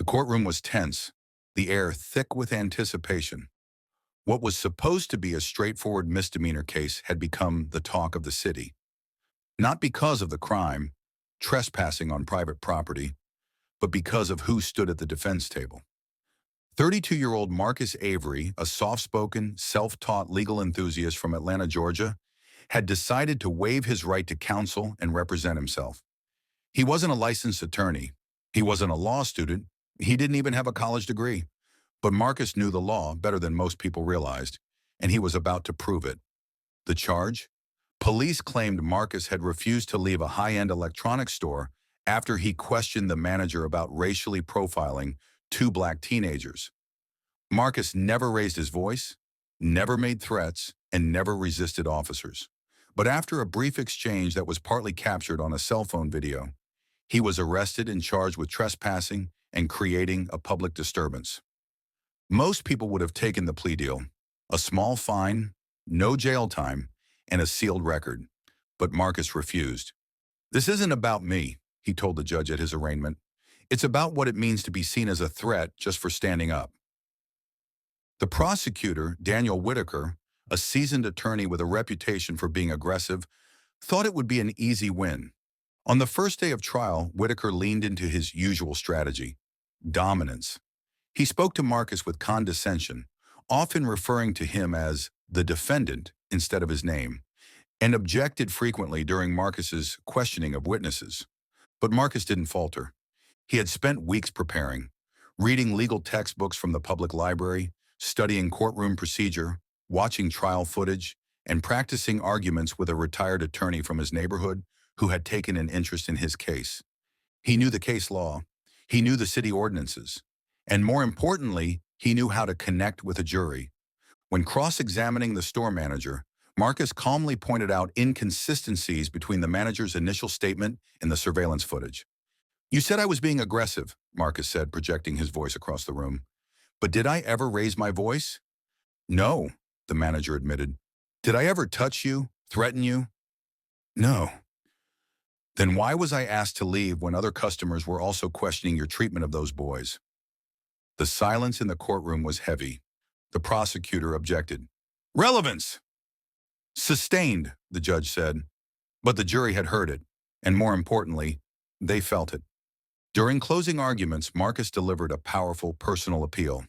The courtroom was tense, the air thick with anticipation. What was supposed to be a straightforward misdemeanor case had become the talk of the city. Not because of the crime, trespassing on private property, but because of who stood at the defense table. 32-year-old Marcus Avery, a soft-spoken, self-taught legal enthusiast from Atlanta, Georgia, had decided to waive his right to counsel and represent himself. He wasn't a licensed attorney. He wasn't a law student. He didn't even have a college degree. But Marcus knew the law better than most people realized, and he was about to prove it. The charge? Police claimed Marcus had refused to leave a high-end electronics store after he questioned the manager about racially profiling two black teenagers. Marcus never raised his voice, never made threats, and never resisted officers. But after a brief exchange that was partly captured on a cell phone video, he was arrested and charged with trespassing and creating a public disturbance. Most people would have taken the plea deal, a small fine, no jail time, and a sealed record. But Marcus refused. "This isn't about me," he told the judge at his arraignment. "It's about what it means to be seen as a threat just for standing up." The prosecutor, Daniel Whitaker, a seasoned attorney with a reputation for being aggressive, thought it would be an easy win. On the first day of trial, Whitaker leaned into his usual strategy: dominance. He spoke to Marcus with condescension, often referring to him as the defendant instead of his name, and objected frequently during Marcus's questioning of witnesses. But Marcus didn't falter. He had spent weeks preparing, reading legal textbooks from the public library, studying courtroom procedure, watching trial footage, and practicing arguments with a retired attorney from his neighborhood who had taken an interest in his case. He knew the case law, he knew the city ordinances, and more importantly, he knew how to connect with a jury. When cross-examining the store manager, Marcus calmly pointed out inconsistencies between the manager's initial statement and the surveillance footage. "You said I was being aggressive," Marcus said, projecting his voice across the room. "But did I ever raise my voice?" "No," the manager admitted. "Did I ever touch you, threaten you?" "No." "Then why was I asked to leave when other customers were also questioning your treatment of those boys?" The silence in the courtroom was heavy. The prosecutor objected. "Relevance!" "Sustained," the judge said. But the jury had heard it, and more importantly, they felt it. During closing arguments, Marcus delivered a powerful personal appeal.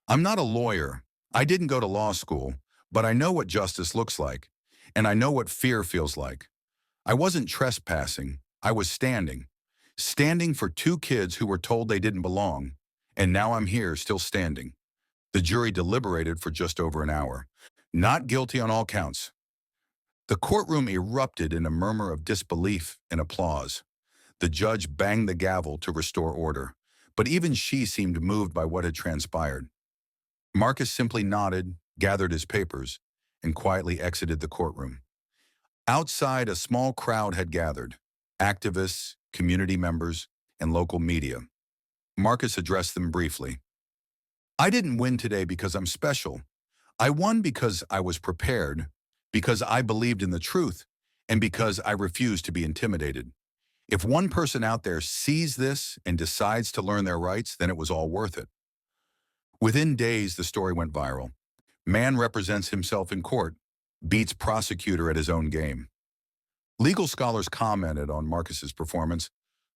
"I'm not a lawyer. I didn't go to law school, but I know what justice looks like, and I know what fear feels like. I wasn't trespassing. I was standing. Standing for two kids who were told they didn't belong, and now I'm here still standing." The jury deliberated for just over an hour. Not guilty on all counts. The courtroom erupted in a murmur of disbelief and applause. The judge banged the gavel to restore order, but even she seemed moved by what had transpired. Marcus simply nodded, gathered his papers, and quietly exited the courtroom. Outside, a small crowd had gathered: activists, community members, and local media. Marcus addressed them briefly. "I didn't win today because I'm special. I won because I was prepared, because I believed in the truth, and because I refused to be intimidated. If one person out there sees this and decides to learn their rights, then it was all worth it." Within days, the story went viral. Man represents himself in court, beats prosecutor at his own game. Legal scholars commented on Marcus's performance,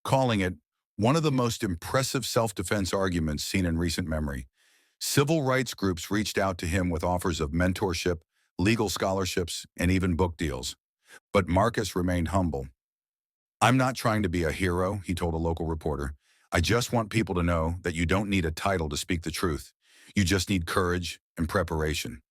calling it one of the most impressive self-defense arguments seen in recent memory. Civil rights groups reached out to him with offers of mentorship, legal scholarships, and even book deals. But Marcus remained humble. "I'm not trying to be a hero," he told a local reporter. "I just want people to know that you don't need a title to speak the truth. You just need courage and preparation."